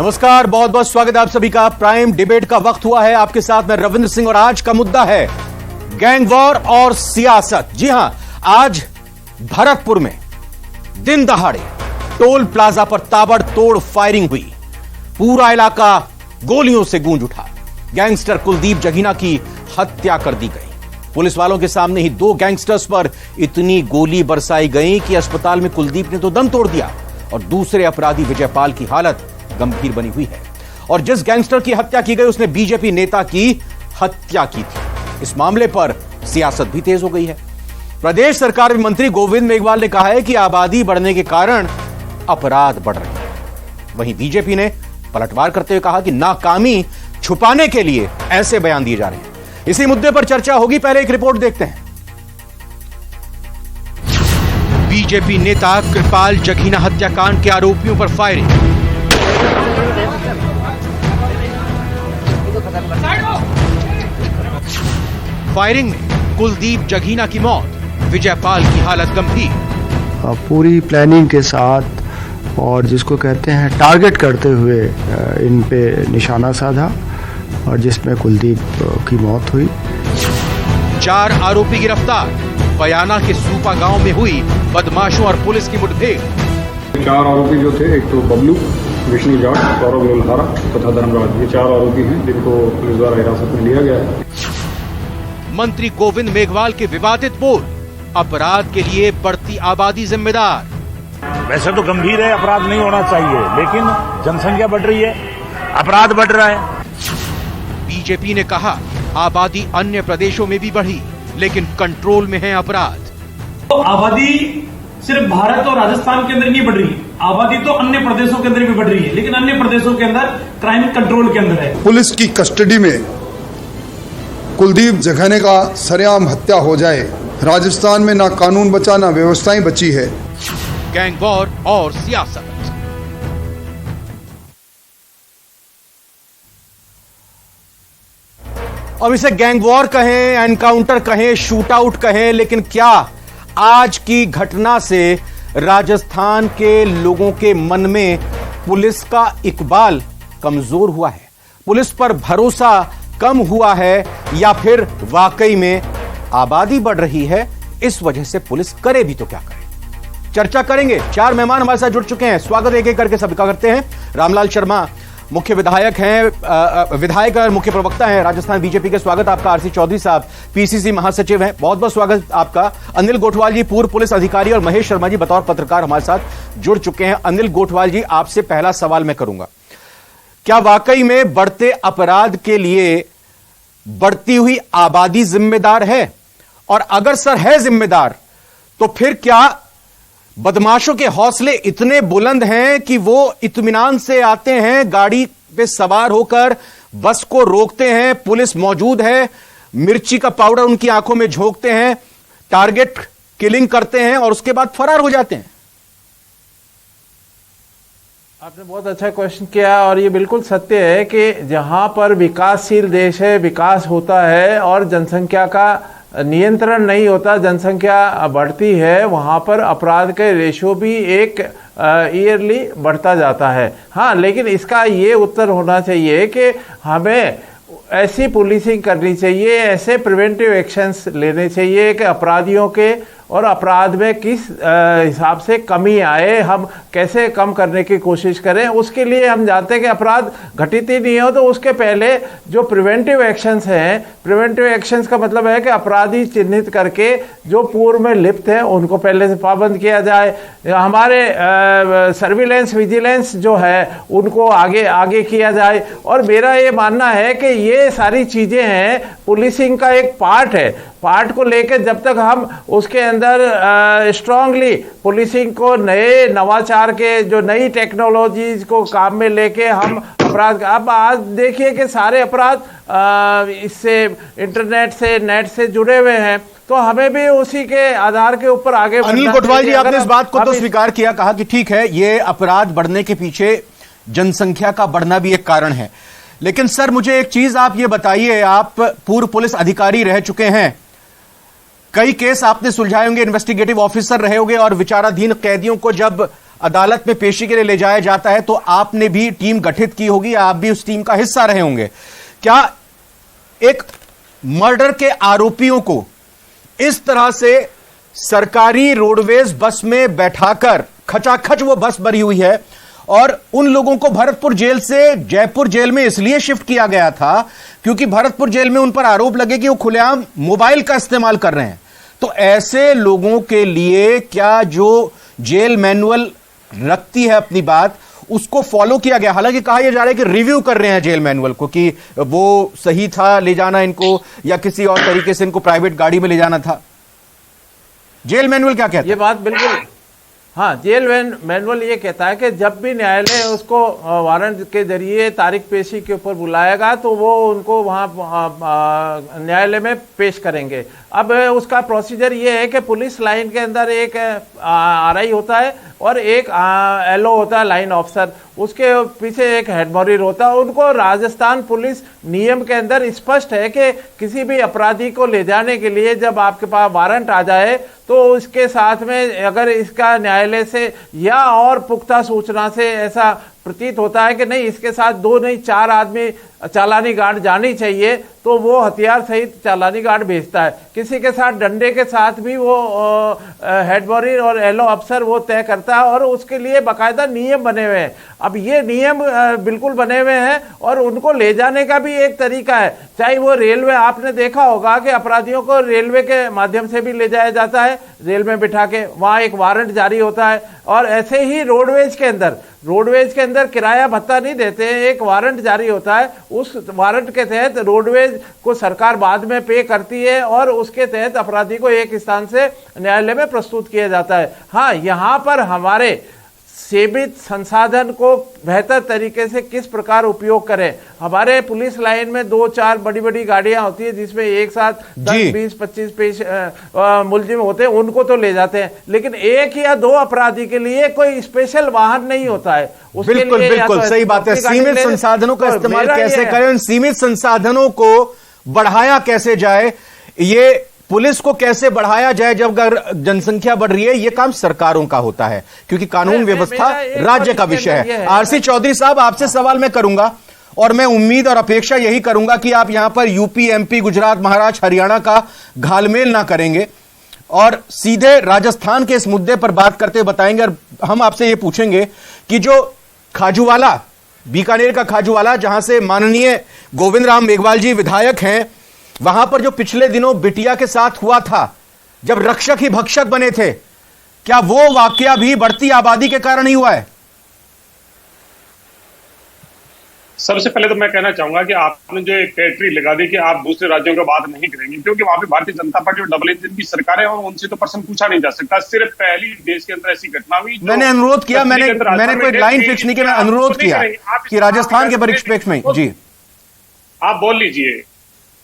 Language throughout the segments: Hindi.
नमस्कार, बहुत बहुत स्वागत है आप सभी का। प्राइम डिबेट का वक्त हुआ है, आपके साथ मैं रविंद्र सिंह और आज का मुद्दा है गैंग वॉर और सियासत। जी हां, आज भरतपुर में दिन दहाड़े टोल प्लाजा पर ताबड़तोड़ फायरिंग हुई। पूरा इलाका गोलियों से गूंज उठा। गैंगस्टर कुलदीप जगीना की हत्या कर दी गई। पुलिस वालों के सामने ही दो गैंगस्टर्स पर इतनी गोली बरसाई गई कि अस्पताल में कुलदीप ने तो दम तोड़ दिया और दूसरे अपराधी विजयपाल की हालत गंभीर बनी हुई है। और जिस गैंगस्टर की हत्या की गई उसने बीजेपी नेता की हत्या की थी। इस मामले पर सियासत भी तेज हो गई है। प्रदेश सरकार में मंत्री गोविंद मेघवाल ने कहा है कि आबादी बढ़ने के कारण अपराध बढ़ रहे हैं। वहीं बीजेपी ने पलटवार करते हुए कहा कि नाकामी छुपाने के लिए ऐसे बयान दिए जा रहे हैं। इसी मुद्दे पर चर्चा होगी। पहले एक रिपोर्ट देखते हैं। बीजेपी नेता कृपाल जगीना हत्याकांड के आरोपियों पर फायरिंग। फायरिंग में कुलदीप जगीना की मौत, विजयपाल की हालत गंभीर। पूरी प्लानिंग के साथ और जिसको कहते हैं टारगेट करते हुए इन पे निशाना साधा और जिसमें कुलदीप की मौत हुई। 4 आरोपी गिरफ्तार। बयाना के सूपा गांव में हुई बदमाशों और पुलिस की मुठभेड़। 4 आरोपी जो थे, एक तो बबलू, विष्णु जाट, सौरभ लोल्हारा तथा धर्मराज, ये 4 आरोपी हैं जिनको पुलिस द्वारा हिरासत में लिया गया है। मंत्री गोविंद मेघवाल के विवादित बोल, अपराध के लिए बढ़ती आबादी जिम्मेदार। वैसे तो गंभीर है, अपराध नहीं होना चाहिए, लेकिन जनसंख्या बढ़ रही है, अपराध बढ़ रहा है। बीजेपी ने कहा आबादी अन्य प्रदेशों में भी बढ़ी, लेकिन कंट्रोल में है अपराध। तो आबादी सिर्फ भारत और राजस्थान के अंदर नहीं बढ़ रही, आबादी तो अन्य प्रदेशों के अंदर भी बढ़ रही है, लेकिन अन्य प्रदेशों के अंदर क्राइम कंट्रोल के अंदर है। पुलिस की कस्टडी में कुलदीप जगीना का सरेआम हत्या हो जाए, राजस्थान में ना कानून बचा ना व्यवस्थाएं बची है। गैंग वॉर और सियासत। अब इसे गैंग वॉर कहें, एनकाउंटर कहें, शूट आउट कहें, लेकिन क्या आज की घटना से राजस्थान के लोगों के मन में पुलिस का इकबाल कमजोर हुआ है, पुलिस पर भरोसा कम हुआ है, या फिर वाकई में आबादी बढ़ रही है, इस वजह से पुलिस करे भी तो क्या करे? चर्चा करेंगे। 4 मेहमान हमारे साथ जुड़ चुके हैं। स्वागत एक एक करके सबका करते हैं। रामलाल शर्मा मुख्य विधायक हैं, विधायक और मुख्य प्रवक्ता हैं राजस्थान बीजेपी के। स्वागत आपका। आरसी चौधरी साहब पीसीसी महासचिव हैं, बहुत बहुत स्वागत आपका। अनिल गोठवाल जी पूर्व पुलिस अधिकारी और महेश शर्मा जी बतौर पत्रकार हमारे साथ जुड़ चुके हैं। अनिल गोठवाल जी, आपसे पहला सवाल मैं करूंगा, क्या वाकई में बढ़ते अपराध के लिए बढ़ती हुई आबादी जिम्मेदार है? और अगर सर है जिम्मेदार, तो फिर क्या बदमाशों के हौसले इतने बुलंद हैं कि वो इत्मीनान से आते हैं, गाड़ी पे सवार होकर बस को रोकते हैं, पुलिस मौजूद है, मिर्ची का पाउडर उनकी आंखों में झोंकते हैं, टारगेट किलिंग करते हैं और उसके बाद फरार हो जाते हैं? आपने बहुत अच्छा क्वेश्चन किया और ये बिल्कुल सत्य है कि जहां पर विकासशील देश है, विकास होता है और जनसंख्या का नियंत्रण नहीं होता, जनसंख्या बढ़ती है, वहां पर अपराध के रेशो भी एक ईयरली बढ़ता जाता है। हाँ, लेकिन इसका ये उत्तर होना चाहिए कि हमें ऐसी पुलिसिंग करनी चाहिए, ऐसे प्रिवेंटिव एक्शंस लेने चाहिए कि अपराधियों के और अपराध में किस हिसाब से कमी आए, हम कैसे कम करने की कोशिश करें। उसके लिए हम जानते हैं कि अपराध घटित ही नहीं हो, तो उसके पहले जो प्रिवेंटिव एक्शंस हैं, प्रिवेंटिव एक्शंस का मतलब है कि अपराधी चिन्हित करके जो पूर्व में लिप्त हैं उनको पहले से पाबंद किया जाए। हमारे सर्विलेंस विजिलेंस जो है उनको आगे किया जाए। और मेरा ये मानना है कि ये सारी चीज़ें हैं, पुलिसिंग का एक पार्ट को लेकर जब तक हम उसके अंदर स्ट्रांगली पुलिसिंग को नए नवाचार के जो नई टेक्नोलॉजीज को काम में लेके हम अपराध, अब आज देखिए कि सारे अपराध इससे इंटरनेट से नेट से जुड़े हुए हैं, तो हमें भी उसी के आधार के ऊपर आगे। अनिल गोठवाल जी, आपने इस बात को तो स्वीकार किया, कहा कि ठीक है ये अपराध बढ़ने के पीछे जनसंख्या का बढ़ना भी एक कारण है, लेकिन सर मुझे एक चीज आप ये बताइए, आप पूर्व पुलिस अधिकारी रह चुके हैं, कई केस आपने सुलझाए होंगे, इन्वेस्टिगेटिव ऑफिसर रहे होंगे और विचाराधीन कैदियों को जब अदालत में पेशी के लिए ले जाया जाता है तो आपने भी टीम गठित की होगी, आप भी उस टीम का हिस्सा रहे होंगे। क्या एक मर्डर के आरोपियों को इस तरह से सरकारी रोडवेज बस में बैठाकर, खचाखच वो बस भरी हुई है, और उन लोगों को भरतपुर जेल से जयपुर जेल में इसलिए शिफ्ट किया गया था क्योंकि भरतपुर जेल में उन पर आरोप लगे कि वो खुलेआम मोबाइल का इस्तेमाल कर रहे हैं। तो ऐसे लोगों के लिए क्या जो जेल मैनुअल रखती है अपनी बात, उसको फॉलो किया गया? हालांकि कहा यह जा रहा है कि रिव्यू कर रहे हैं जेल मैनुअल को कि वो सही था ले जाना इनको या किसी और तरीके से इनको प्राइवेट गाड़ी में ले जाना था। जेल मैनुअल क्या कहता है? ये बात बिल्कुल, हाँ, जेल मैनुअल ये कहता है कि जब भी न्यायालय उसको वारंट के जरिए तारीख पेशी के ऊपर बुलाएगा तो वो उनको वहाँ न्यायालय में पेश करेंगे। अब उसका प्रोसीजर ये है कि पुलिस लाइन के अंदर एक आरआई होता है और एक एलओ होता है, लाइन ऑफिसर, उसके पीछे एक हेड मॉनिटर होता है। उनको राजस्थान पुलिस नियम के अंदर स्पष्ट है कि किसी भी अपराधी को ले जाने के लिए जब आपके पास वारंट आ जाए तो इसके साथ में अगर इसका न्यायालय से या और पुख्ता सूचना से ऐसा प्रतीत होता है कि नहीं इसके साथ 2 नहीं 4 आदमी चालानी गार्ड जानी चाहिए, तो वो हथियार सहित चालानी गार्ड भेजता है। किसी के साथ डंडे के साथ भी वो हेड मॉनिटर और एलओ अफसर वो तय करता है और उसके लिए बाकायदा नियम बने हुए हैं। अब ये नियम बिल्कुल बने हुए हैं और उनको ले जाने का भी एक तरीका है। चाहे वो रेलवे, आपने देखा होगा कि अपराधियों को रेलवे के माध्यम से भी ले जाया जाता है, रेल में बिठा के, वहाँ एक वारंट जारी होता है। और ऐसे ही रोडवेज के अंदर किराया भत्ता नहीं देते, एक वारंट जारी होता है, उस वारंट के तहत रोडवेज को सरकार बाद में पे करती है और उसके तहत अपराधी को एक स्थान से न्यायालय में प्रस्तुत किया जाता है। हाँ, यहाँ पर हमारे सीमित संसाधन को बेहतर तरीके से किस प्रकार उपयोग करें। हमारे पुलिस लाइन में 2-4 बड़ी बड़ी गाड़ियां होती है जिसमें एक साथ 10-20-25 मुलजिम होते हैं, उनको तो ले जाते हैं, लेकिन 1 या 2 अपराधी के लिए कोई स्पेशल वाहन नहीं होता है। बिल्कुल बिल्कुल सही बात है। सीमित संसाधनों का इस्तेमाल कैसे करें, सीमित संसाधनों को बढ़ाया कैसे जाए, ये पुलिस को कैसे बढ़ाया जाए जब अगर जनसंख्या बढ़ रही है, यह काम सरकारों का होता है क्योंकि कानून व्यवस्था राज्य का विषय है। आरसी चौधरी साहब, आपसे सवाल मैं करूंगा और मैं उम्मीद और अपेक्षा यही करूंगा कि आप यहां पर यूपी, एमपी, गुजरात, महाराष्ट्र, हरियाणा का घालमेल ना करेंगे और सीधे राजस्थान के इस मुद्दे पर बात करते बताएंगे। और हम आपसे यह पूछेंगे कि जो खाजूवाला, बीकानेर का खाजूवाला, जहां से माननीय गोविंद राम मेघवाल जी विधायक हैं, वहां पर जो पिछले दिनों बिटिया के साथ हुआ था, जब रक्षक ही भक्षक बने थे, क्या वो वाकया भी बढ़ती आबादी के कारण ही हुआ है? सबसे पहले तो मैं कहना चाहूंगा कि आपने जो एक टेरिटरी लगा दी कि आप दूसरे राज्यों की बात नहीं करेंगे, क्योंकि वहां पे भारतीय जनता पार्टी और डबल इंजन की सरकार है और उनसे तो प्रश्न पूछा नहीं जा सकता। सिर्फ पहली देश के अंदर ऐसी घटना हुई। मैंने अनुरोध किया, मैंने कोई लाइन फिक्स नहीं किया, मैं अनुरोध किया कि राजस्थान के परिप्रेक्ष्य में। जी, आप बोल लीजिए।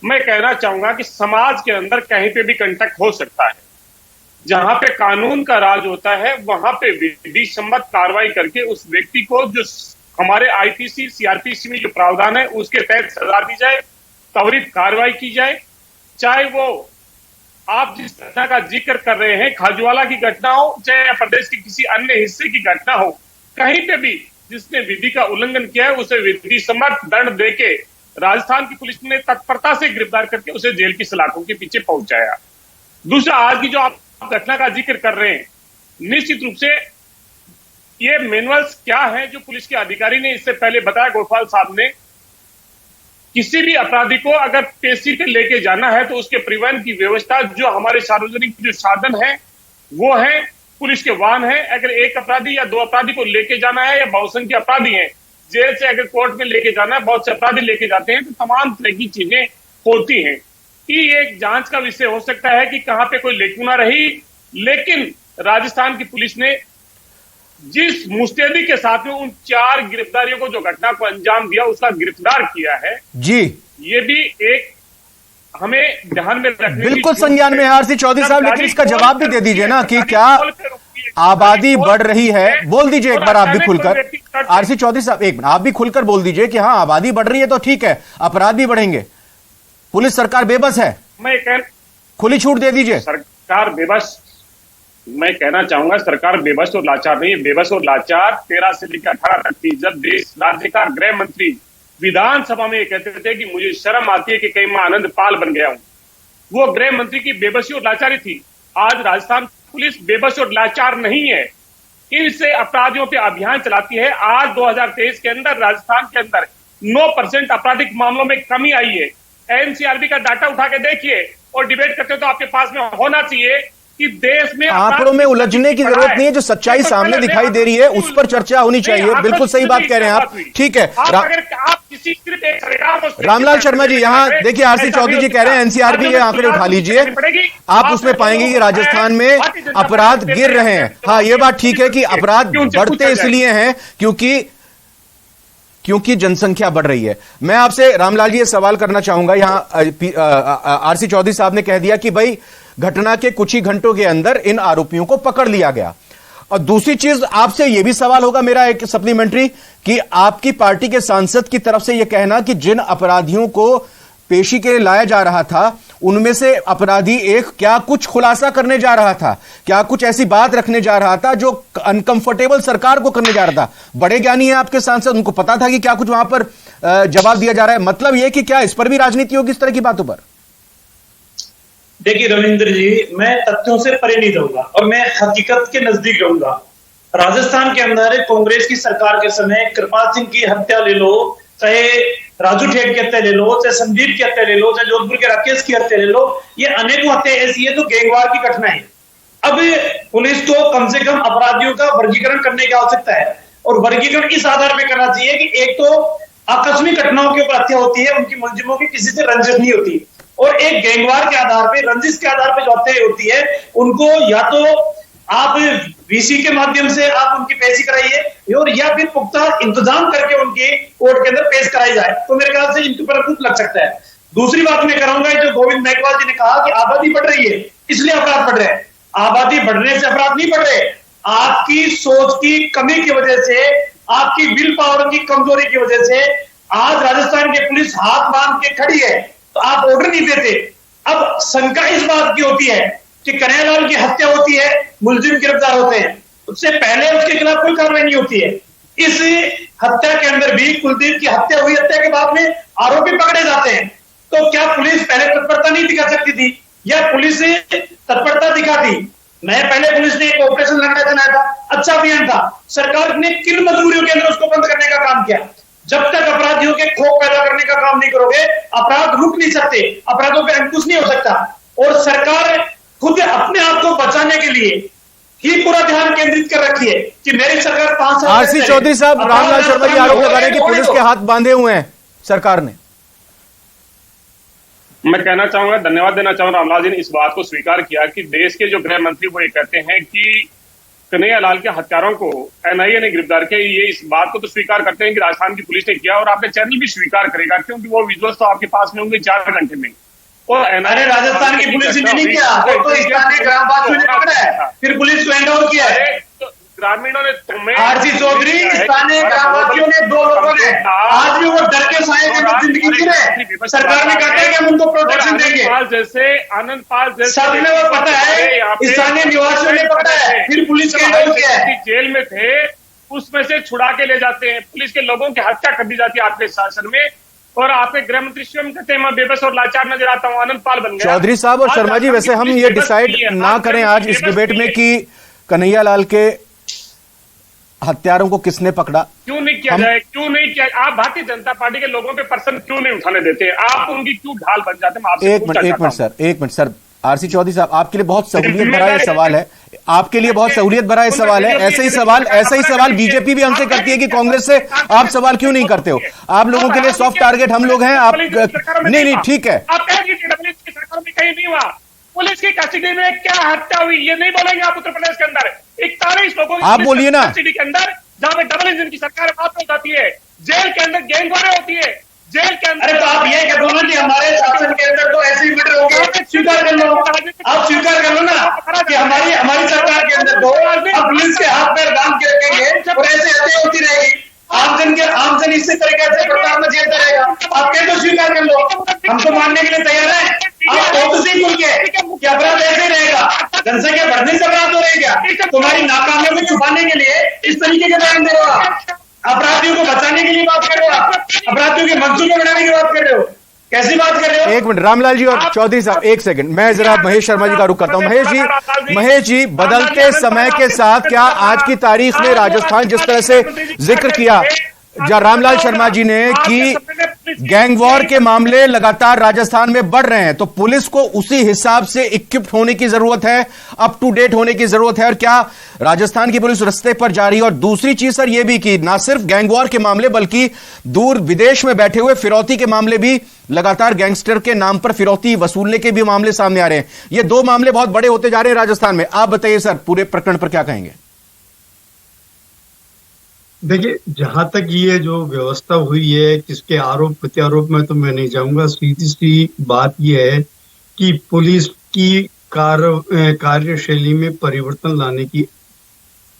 मैं कहना चाहूंगा कि समाज के अंदर कहीं पे भी कंटक हो सकता है। जहां पे कानून का राज होता है वहां पे विधि सम्मत कार्रवाई करके उस व्यक्ति को, जो हमारे आईपीसी सीआरपीसी में जो प्रावधान है उसके तहत सजा दी जाए, त्वरित कार्रवाई की जाए। चाहे वो आप जिस घटना का जिक्र कर रहे हैं, खाजूवाला की घटना हो, चाहे प्रदेश के किसी अन्य हिस्से की घटना हो, कहीं पे भी जिसने विधि का उल्लंघन किया है उसे विधि सम्मत दंड देके राजस्थान की पुलिस ने तत्परता से गिरफ्तार करके उसे जेल की सलाखों के पीछे पहुंचाया। दूसरा, आज की जो आप घटना का जिक्र कर रहे हैं, निश्चित रूप से ये मैनुअल्स क्या है जो पुलिस के अधिकारी ने इससे पहले बताया, गोपाल साहब ने, किसी भी अपराधी को अगर पेशी पे लेके जाना है तो उसके परिवहन की व्यवस्था, जो हमारे सार्वजनिक जो साधन है वो है पुलिस के वाहन है। अगर एक अपराधी या 2 अपराधी को लेके जाना है या बहुसंख्य अपराधी हैं, जेल से अगर कोर्ट में लेके जाना है, बहुत से अपराधी लेके जाते हैं, तो तमाम तरह की चीजें होती हैं। ये एक जांच का विषय हो सकता है कि कहां पे कोई लेकुना रही, लेकिन राजस्थान की पुलिस ने जिस मुस्तैदी के साथ में उन 4 गिरफ्तारियों को जो घटना को अंजाम दिया उसका गिरफ्तार किया है, जी, ये भी एक हमें ध्यान में रखने, बिल्कुल संज्ञान में। आरसी चौधरी साहब, लेकिन इसका जवाब भी दे दीजिए ना कि क्या आबादी बढ़ रही है? बोल दीजिए एक बार आप भी खुलकर। आरसी चौधरी साहब, एक मिनट आप भी खुलकर बोल दीजिए कि हाँ, आबादी बढ़ रही है तो ठीक है, अपराध भी बढ़ेंगे, पुलिस सरकार बेबस है, मैं खुली छूट दे दीजिए। सरकार बेबस मैं कहना चाहूंगा सरकार बेबस और लाचार नहीं है। बेबस और लाचार 13 से लेकर 18 तक थी, जब देश राज्य का गृह मंत्री विधानसभा में ये कहते थे कि मुझे शर्म आती है कि कहीं मैं आनंद पाल बन गया हूं। वो गृह मंत्री की बेबसी और लाचारी थी। आज राजस्थान पुलिस बेबस और लाचार नहीं है, इससे अपराधियों पे अभियान चलाती है। आज 2023 के अंदर राजस्थान के अंदर 9% आपराधिक मामलों में कमी आई है। एनसीआरबी का डाटा उठा के देखिए और डिबेट करते हो तो आपके पास में होना चाहिए कि देश में आंकड़ों में उलझने की जरूरत नहीं है, जो सच्चाई सामने दिखाई दे रही है उस पर चर्चा होनी चाहिए। बिल्कुल सही बात कह रहे हैं आप, ठीक है। आप किसी सिर्फ एक सरकार को रामलाल शर्मा जी, यहाँ देखिए आरसी चौधरी जी कह रहे हैं एनसीआरबी ये आंकड़े उठा लीजिए, आप उसमें पाएंगे कि राजस्थान में अपराध गिर रहे हैं। हाँ, ये बात ठीक है कि अपराध बढ़ते इसलिए हैं क्योंकि जनसंख्या बढ़ रही है। मैं आपसे रामलाल जी ये सवाल करना चाहूंगा, यहां आरसी चौधरी साहब ने कह दिया कि भाई घटना के कुछ ही घंटों के अंदर इन आरोपियों को पकड़ लिया गया। और दूसरी चीज आपसे यह भी सवाल होगा मेरा एक सप्लीमेंट्री, कि आपकी पार्टी के सांसद की तरफ से यह कहना कि जिन अपराधियों को पेशी के लिए लाया जा रहा था उनमें से अपराधी एक क्या कुछ खुलासा करने जा रहा था, क्या कुछ ऐसी बात रखने जा रहा था जो अनकंफर्टेबल सरकार को करने जा रहा था। बड़े ज्ञानी है आपके सांसद, उनको पता था कि क्या कुछ वहां पर जवाब दिया जा रहा है। मतलब यह कि क्या इस पर भी राजनीति होगी इस तरह की बातों पर? देखिए रविंद्र जी, मैं तथ्यों से परे नहीं रहूंगा और मैं हकीकत के नजदीक रहूंगा। राजस्थान के अंदर कांग्रेस की सरकार के समय कृपाल सिंह की हत्या ले लो, चाहे राजू ठेठ की हत्या ले लो, चाहे संदीप की हत्या ले लो, चाहे जोधपुर के राकेश की हत्या ले लो, ये अनेकों हत्या ऐसी है जो गैंगवार की घटना है। अब पुलिस को कम से कम अपराधियों का वर्गीकरण करने की आवश्यकता है और वर्गीकरण इस आधार पर करना चाहिए कि एक तो आकस्मिक घटनाओं के ऊपर हत्या होती है, उनकी मुलजिमों की किसी से रंजिश नहीं होती, और एक गैंगवार के आधार पे, रंजिश के आधार पे जो हत्या होती है उनको या तो आप वीसी के माध्यम से आप उनकी पेशी कराइए और या फिर पुख्ता इंतजाम करके उनकी कोर्ट के अंदर पेश कराई जाए, तो मेरे ख्याल से इनके ऊपर कुछ लग सकता है। दूसरी बात मैं कराऊंगा, जो गोविंद मेघवाल जी ने कहा कि आबादी बढ़ रही है इसलिए अपराध बढ़ रहे हैं। आबादी बढ़ने से अपराध नहीं बढ़ रहे, आपकी सोच की कमी की वजह से, आपकी विल पावर की कमजोरी की वजह से आज राजस्थान की पुलिस हाथ बांध के खड़ी है, तो आप ऑर्डर नहीं देते। अब शंका इस बात की होती है कि कन्हैयालाल की हत्या होती है, मुलजिम गिरफ्तार होते हैं, उससे पहले उसके खिलाफ कोई कार्रवाई नहीं होती है। इस हत्या के अंदर भी कुलदीप की हत्या हुई, हत्या के बाद में आरोपी पकड़े जाते हैं, तो क्या पुलिस पहले तत्परता नहीं दिखा सकती थी या पुलिस तत्परता दिखाती? मैं पहले पुलिस ने एक ऑपरेशन लंका चलाया था, अच्छा अभियान था, सरकार ने किन मजबूरियों के अंदर उसको बंद करने का काम किया। जब तक अपराधियों के खौफ पैदा करने का काम नहीं करोगे, अपराध रुक नहीं सकते, अपराधों पर अंकुश नहीं हो सकता। और सरकार खुद अपने आप को बचाने के लिए ही पूरा ध्यान केंद्रित कर रखी है कि मेरी सरकार 5 साल। आरसी चौधरी साहब, रामलाल शर्मा जी आरोप लगा रहे हैं कि पुलिस के हाथ बांधे हुए हैं सरकार ने। मैं कहना चाहूंगा, धन्यवाद देना चाहूंगा रामलाल जी ने इस बात को स्वीकार किया कि देश के जो गृह मंत्री वो ये कहते हैं कि कन्हैयालाल के हत्यारों को एनआईए ने गिरफ्तार किया। ये इस बात को तो स्वीकार करते हैं कि राजस्थान की पुलिस ने किया और आपके चैनल भी स्वीकार करेगा क्योंकि वो विजुअल्स तो आपके पास में होंगे 4 घंटे में। और अरे राजस्थान की पुलिस ने नहीं किया, वो तो स्थानीय ग्रामवासियों ने पकड़ा है, फिर पुलिस को हैंड ओवर किया है। ग्रामीणों ने तुम्हें आरसी चौधरी, स्थानीय ग्रामवासियों ने 2 लोगों ने आज भी वो डर के साए के अंदर जिंदगी जी रहे। सरकार ने कहा है कि हम उनको प्रोटेक्शन देंगे, जैसे आनंद पाल जैसे सबने वो पता है, स्थानीय निवासियों ने पता है, फिर पुलिस के हैंड ओवर किया है। जेल में थे उसमें से छुड़ा के ले जाते हैं, पुलिस के लोगों की हत्या कर दी जाती है आपके शासन में, और आपके गृह मंत्री स्वयं कहते हैं मैं बेबस और लाचार नजर आता हूं, आनंद पाल बन गया। चौधरी साहब और शर्मा जी, वैसे हम ये डिसाइड ना करें आज इस डिबेट में कि कन्हैयालाल के हत्यारों को किसने पकड़ा, क्यों नहीं किया जाए, क्यों नहीं किया? आप भारतीय जनता पार्टी के लोगों पे पर्सन क्यों नहीं उठाने देते? आप उनकी क्यों ढाल बन जाते हैं? एक मिनट सर, आरसी चौधरी साहब, आपके लिए बहुत सहूलियत भरा ये सवाल है, आपके लिए बहुत सहूलियत भरा ये सवाल है। ऐसे ही सवाल बीजेपी भी हमसे करती है कि कांग्रेस से आप सवाल क्यों नहीं करते हो? आप लोगों के लिए सॉफ्ट टारगेट हम लोग हैं। आप नहीं ठीक है, आप कहीं नहीं हुआ, पुलिस की कस्टडी में क्या हत्या हुई ये नहीं बोलेंगे आप? उत्तर प्रदेश के अंदर 41 लोगों आप बोलिए ना, कस्टडी के अंदर जहां पे डबल इंजन की सरकार बात होती है, जेल के अंदर गैंगवार होती है, जेल के अंदर। अरे तो आप ये कह दो ना कि हमारे शासन के अंदर तो ऐसे ही मर्डर हो गए, स्वीकार कर लो, आप स्वीकार कर लो ना कि हमारी सरकार के अंदर तो अब पुलिस के हाथ पैर बांध के रखेंगे और ऐसे हत्या होती रहेगी। आमजन इसी तरीके से प्रताप में झेलता रहेगा। आप कह तो स्वीकार कर लो, हम तो मानने के लिए तैयार हैं। आप तो सही बोल के कि अपराध ऐसे ही रहेगा। जनसंख्या बढ़ने से अपराध हो रहे हैं क्या? तुम्हारी नाकामियों को छुपाने के लिए इस तरीके के बयान दे रहे हो आप। अपराधियों को बचाने के लिए बात कर रहे हो आप, अपराधियों के मंसूबे बनाने की बात कर रहे हो, कैसी बात कर रहे हो? एक मिनट रामलाल जी और चौधरी साहब, एक सेकंड, मैं जरा महेश शर्मा जी का रुख करता हूं। महेश जी, बदलते समय के साथ क्या आज की तारीख में राजस्थान जिस तरह से जिक्र किया रामलाल शर्मा जी ने कि गैंग वॉर के मामले लगातार राजस्थान में बढ़ रहे हैं, तो पुलिस को उसी हिसाब से इक्विप्ड होने की जरूरत है, अप टू डेट होने की जरूरत है, और क्या राजस्थान की पुलिस रास्ते पर जा रही है? और दूसरी चीज सर ये भी कि ना सिर्फ गैंग वॉर के मामले बल्कि दूर विदेश में बैठे हुए फिरौती के मामले भी लगातार गैंगस्टर के नाम पर फिरौती वसूलने के भी मामले सामने आ रहे हैं। ये दो मामले बहुत बड़े होते जा रहे हैं राजस्थान में। आप बताइए सर, पूरे प्रकरण पर क्या कहेंगे? देखिए, जहां तक ये जो व्यवस्था हुई है, किसके आरोप प्रत्यारोप में तो मैं नहीं जाऊंगा, सीधी सी बात ये है कि पुलिस की कार्यशैली में परिवर्तन लाने की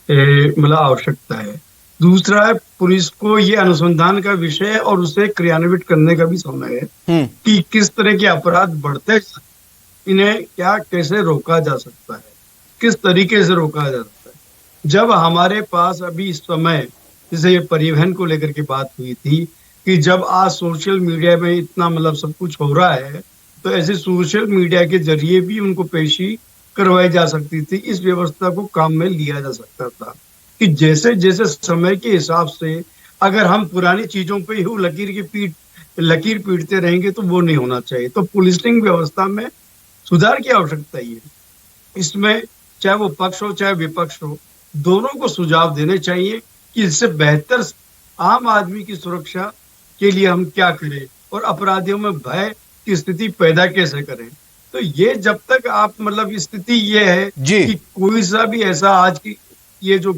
मतलब आवश्यकता है। दूसरा है, पुलिस को ये अनुसंधान का विषय है और उसे क्रियान्वित करने का भी समय है कि किस तरह के अपराध बढ़ते, इन्हें क्या कैसे रोका जा सकता है, किस तरीके से रोका जा सकता है। जब हमारे पास अभी इस समय, जैसे ये परिवहन को लेकर के बात हुई थी कि जब आज सोशल मीडिया में इतना मतलब सब कुछ हो रहा है, तो ऐसे सोशल मीडिया के जरिए भी उनको पेशी करवाई जा सकती थी। इस व्यवस्था को काम में लिया जा सकता था कि जैसे जैसे समय के हिसाब से अगर हम पुरानी चीजों पे ही लकीर पीटते रहेंगे तो वो नहीं होना चाहिए। तो पुलिसिंग व्यवस्था में सुधार की आवश्यकता है। इसमें चाहे वो पक्ष हो चाहे विपक्ष हो, दोनों को सुझाव देने चाहिए कि इससे बेहतर आम आदमी की सुरक्षा के लिए हम क्या करें और अपराधियों में भय की स्थिति पैदा कैसे करें। तो ये जब तक आप मतलब स्थिति ये है कि कोई सा भी ऐसा आज की ये जो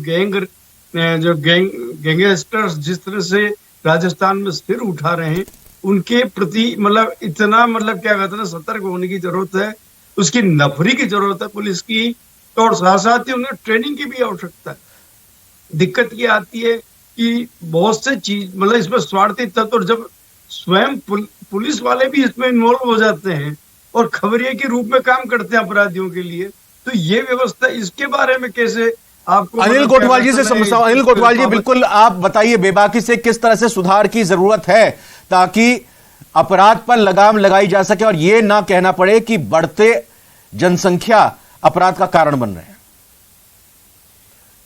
गैंगस्टर्स जिस तरह से राजस्थान में सिर उठा रहे हैं, उनके प्रति मतलब इतना मतलब क्या कहते हैं सतर्क होने की जरूरत है, उसकी नफरी की जरूरत है पुलिस की, और साथ साथ ही उन्हें ट्रेनिंग की भी आवश्यकता है। दिक्कत ये आती है कि बहुत से चीज मतलब इसमें स्वार्थी तत्व, जब स्वयं पुलिस वाले भी इसमें इन्वॉल्व हो जाते हैं और खबरिये के रूप में काम करते हैं अपराधियों के लिए, तो ये व्यवस्था इसके बारे में कैसे आपको अनिल कोटवाल जी से समझता हूं। अनिल कोटवाल जी, बिल्कुल आप बताइए बेबाकी से किस तरह से सुधार की जरूरत है ताकि अपराध पर लगाम लगाई जा सके और यह ना कहना पड़े कि बढ़ते जनसंख्या अपराध का कारण बन रहे हैं।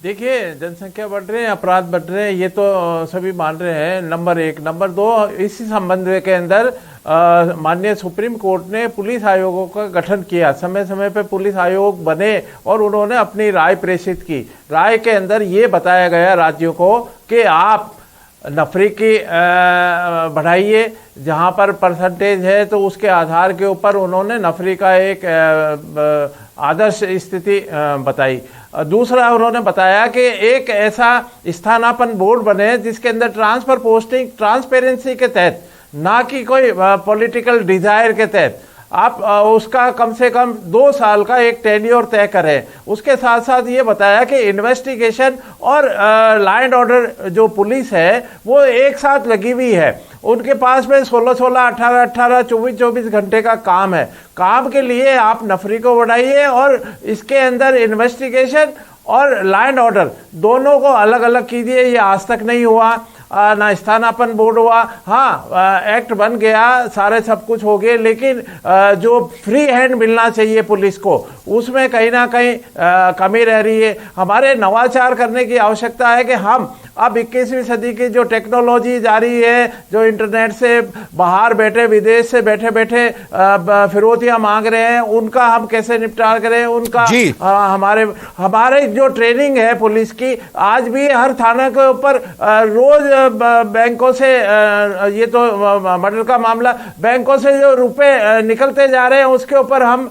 देखिए, जनसंख्या बढ़ रहे हैं, अपराध बढ़ रहे हैं, ये तो सभी मान रहे हैं, नंबर एक। नंबर दो, इसी संबंध के अंदर माननीय सुप्रीम कोर्ट ने पुलिस आयोगों का गठन किया। समय समय पे पुलिस आयोग बने और उन्होंने अपनी राय प्रेषित की। राय के अंदर ये बताया गया राज्यों को कि आप नफरी की बढ़ाइए, जहाँ पर परसेंटेज है तो उसके आधार के ऊपर उन्होंने नफरी का एक आदर्श स्थिति बताई। दूसरा, उन्होंने बताया कि एक ऐसा स्थानापन्न बोर्ड बने जिसके अंदर ट्रांसफर पोस्टिंग ट्रांसपेरेंसी के तहत, ना कि कोई पॉलिटिकल डिजायर के तहत, आप उसका कम से कम 2 साल का एक टेन्योर तय करें। उसके साथ साथ ये बताया कि इन्वेस्टिगेशन और लॉ एंड ऑर्डर जो पुलिस है वो एक साथ लगी हुई है। उनके पास में 16-16, 18-18, 24-24 घंटे का काम है। काम के लिए आप नफरी को बढ़ाइए और इसके अंदर इन्वेस्टिगेशन और लॉ एंड ऑर्डर दोनों को अलग अलग कीजिए। ये आज तक नहीं हुआ, ना स्थानापन्न बोर्ड हुआ। हाँ, एक्ट बन गया, सारे सब कुछ हो गए, लेकिन जो फ्री हैंड मिलना चाहिए पुलिस को, उसमें कहीं ना कहीं कमी रह रही है। हमारे नवाचार करने की आवश्यकता है कि हम अब 21वीं सदी की जो टेक्नोलॉजी जा रही है, जो इंटरनेट से बाहर बैठे, विदेश से बैठे बैठे फिरौतियां मांग रहे हैं, उनका हम कैसे निपटान करें। उनका हमारे जो ट्रेनिंग है पुलिस की, आज भी हर थाना के ऊपर रोज बैंकों से, ये तो मर्डर का मामला, बैंकों से जो रुपए निकलते जा रहे हैं उसके ऊपर हम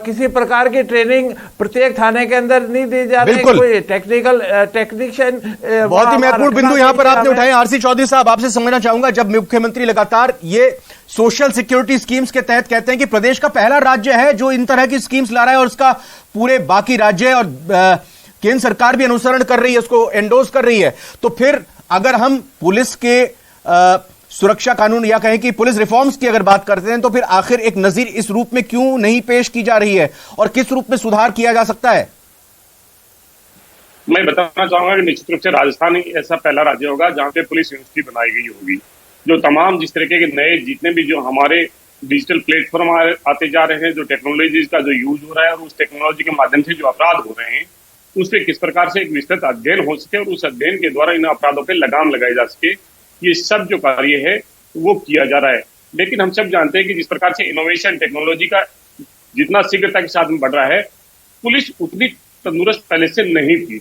किसी प्रकार की ट्रेनिंग प्रत्येक थाने के अंदर नहीं दी जा रही। कोई टेक्नीशियन। बहुत ही महत्वपूर्ण बिंदु यहां पर आपने उठाए। आरसी चौधरी साहब, आपसे समझना चाहूंगा, जब मुख्यमंत्री लगातार ये सोशल सिक्योरिटी स्कीम्स के तहत कहते हैं कि प्रदेश का पहला राज्य है जो इन तरह की स्कीम्स ला रहा है और उसका पूरे बाकी राज्य और केंद्र सरकार भी अनुसरण कर रही है, उसको एंडोर्स कर रही है, तो फिर अगर हम पुलिस के सुरक्षा कानून या कहें कि पुलिस रिफॉर्म्स की अगर बात करते हैं तो फिर आखिर एक नजीर इस रूप में क्यों नहीं पेश की जा रही है और किस रूप में सुधार किया जा सकता है? मैं बताना चाहूंगा कि निश्चित रूप से राजस्थान ही ऐसा पहला राज्य होगा जहां पे पुलिस यूनिवर्सिटी बनाई गई होगी। जो तमाम जिस तरीके के नए जितने भी जो हमारे डिजिटल प्लेटफॉर्म आते जा रहे हैं, जो टेक्नोलॉजी का जो यूज हो रहा है और उस टेक्नोलॉजी के माध्यम से जो अपराध हो रहे हैं उस पर किस प्रकार से एक विस्तृत अध्ययन हो सके और उस अध्ययन के द्वारा इन अपराधों पर लगाम लगाई जा सके, ये सब जो कार्य है वो किया जा रहा है। लेकिन हम सब जानते हैं कि जिस प्रकार से इनोवेशन टेक्नोलॉजी का जितना शीघ्रता के साथ में बढ़ रहा है, पुलिस उतनी तंदुरुस्त पहले से नहीं थी।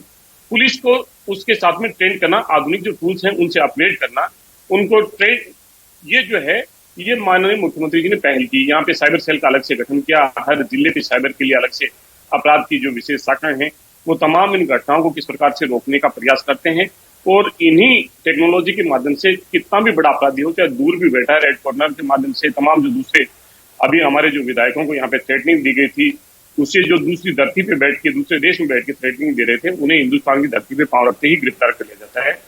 पुलिस को उसके साथ में ट्रेन करना, आधुनिक जो टूल्स हैं उनसे अपग्रेड करना, उनको ट्रेन, ये जो है ये माननीय मुख्यमंत्री जी ने पहल की। यहाँ पे साइबर सेल का अलग से गठन किया, हर जिले पे साइबर के लिए अलग से अपराध की जो विशेष शाखाएं हैं वो तमाम इन घटनाओं को किस प्रकार से रोकने का प्रयास करते हैं और इन्हीं टेक्नोलॉजी के माध्यम से कितना भी बड़ा अपराधी हो, चाहे दूर भी बैठा है, रेड कॉर्नर के माध्यम से तमाम जो दूसरे अभी हमारे जो विधायकों को यहाँ पे थ्रेटनिंग दी गई थी, उससे जो दूसरी धरती पे बैठ के दूसरे देश में बैठ के थ्रेटनिंग दे रहे थे, उन्हें हिंदुस्तान की धरती पे पांव रखते ही गिरफ्तार कर लिया जाता है।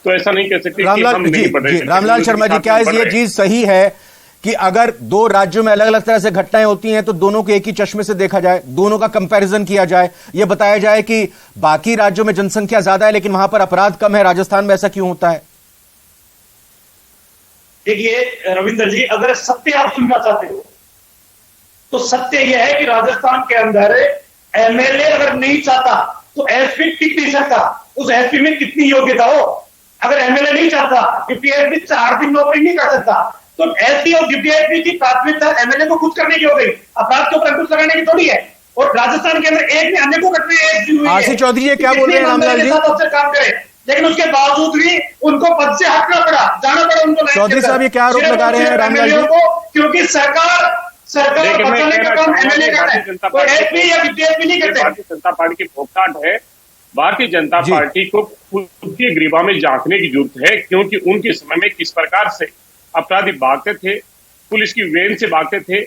तो ऐसा नहीं कह सकते कि हम नहीं पढ़ रहे। रामलाल शर्मा जी, क्या ये चीज सही है कि अगर दो राज्यों में अलग अलग तरह से घटनाएं होती हैं तो दोनों को एक ही चश्मे से देखा जाए, दोनों का कंपैरिजन किया जाए, यह बताया जाए कि बाकी राज्यों में जनसंख्या ज्यादा है लेकिन वहां पर अपराध कम है, राजस्थान में ऐसा क्यों होता है? देखिए रविंद्र जी, अगर सत्य आप सुनना चाहते हो तो सत्य यह है कि राजस्थान के अंदर एमएलए अगर नहीं चाहता तो एसपी टिक नहीं सकता। उस एसपी में कितनी योग्यता हो, अगर एमएलए नहीं चाहता डिप्टी एसपी 4 दिन नौकरी नहीं कर सकता, तो एसपी और डिप्टी एसपी की प्राथमिकता एमएलए को खुद करने की हो गई, अपराध के ऊपर अंकुश लगाने की थोड़ी है। और राजस्थान के अंदर एक ने अन्य को घटना आरसी चौधरी जी क्या बोल रहे हैं रामलाल जी? काम करे लेकिन उसके बावजूद भी उनको पद से हटना पड़ा, जाना पड़ा उनको। चौधरी साहब ये क्या आरोप लगा रहे हैं रामलाल जी? क्योंकि सरकार बचाने का काम एमएलए का है, तो एसपी या डीएसपी नहीं करते। भारतीय जनता पार्टी की भोगताट है। भारतीय जनता पार्टी को खुद की ग्रीवा में झांकने की जरूरत है, क्योंकि उनके समय में किस प्रकार से अपराधी भागते थे, पुलिस की वेन से भागते थे,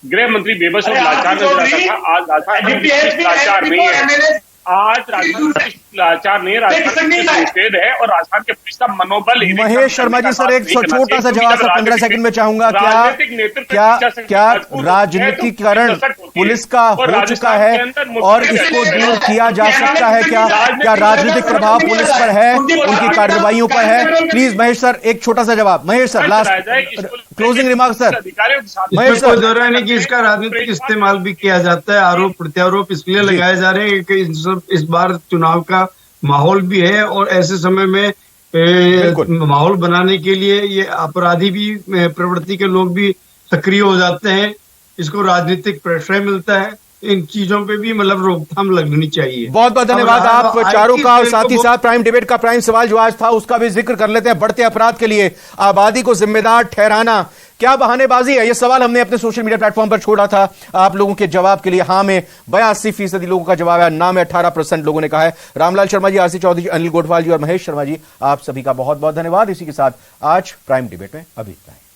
गृह मंत्री बेबस और लाचार नजर आता था। आज लाचार नहीं है, आज राजस्थान लाचार नहीं, राजस्थान है और राजस्थान के पुलिस का मनोबल। महेश शर्मा जी सर, एक छोटा सा जवाब 15 सेकंड में चाहूंगा। क्या राजनीतिकरण पुलिस का हो चुका है और इसको दूर किया जा सकता है? क्या राजनीतिक प्रभाव पुलिस पर है, उनकी कार्रवाइयों पर है? प्लीज महेश सर एक छोटा सा जवाब। Mahesh sir last closing remark sir. Mahesh sir कह रहे हैं कि इसका राजनीतिक इस्तेमाल भी किया जाता है, आरोप प्रत्यारोप इसलिए लगाए जा रहे हैं कि इस बार चुनाव का माहौल भी है और ऐसे समय में माहौल बनाने के लिए ये अपराधी भी प्रवृत्ति के लोग भी सक्रिय हो जाते हैं, इसको राजनीतिक प्रश्रय मिलता है। इन चीजों पे भी मतलब रोकथाम लगनी चाहिए। बहुत बहुत धन्यवाद आप चारों का, और साथ ही साथ प्राइम डिबेट का प्राइम सवाल जो आज था उसका भी जिक्र कर लेते हैं। बढ़ते अपराध के लिए आबादी को जिम्मेदार ठहराना क्या बहानेबाजी है? यह सवाल हमने अपने सोशल मीडिया प्लेटफॉर्म पर छोड़ा था आप लोगों के जवाब के लिए। हाँ में 82% लोगों का जवाब है, ना में 18% लोगों ने कहा है। रामलाल शर्मा जी, आरसी चौधरी जी, अनिल गोठवाल जी और महेश शर्मा जी, आप सभी का बहुत बहुत धन्यवाद। इसी के साथ आज प्राइम डिबेट में अभी इतना ही।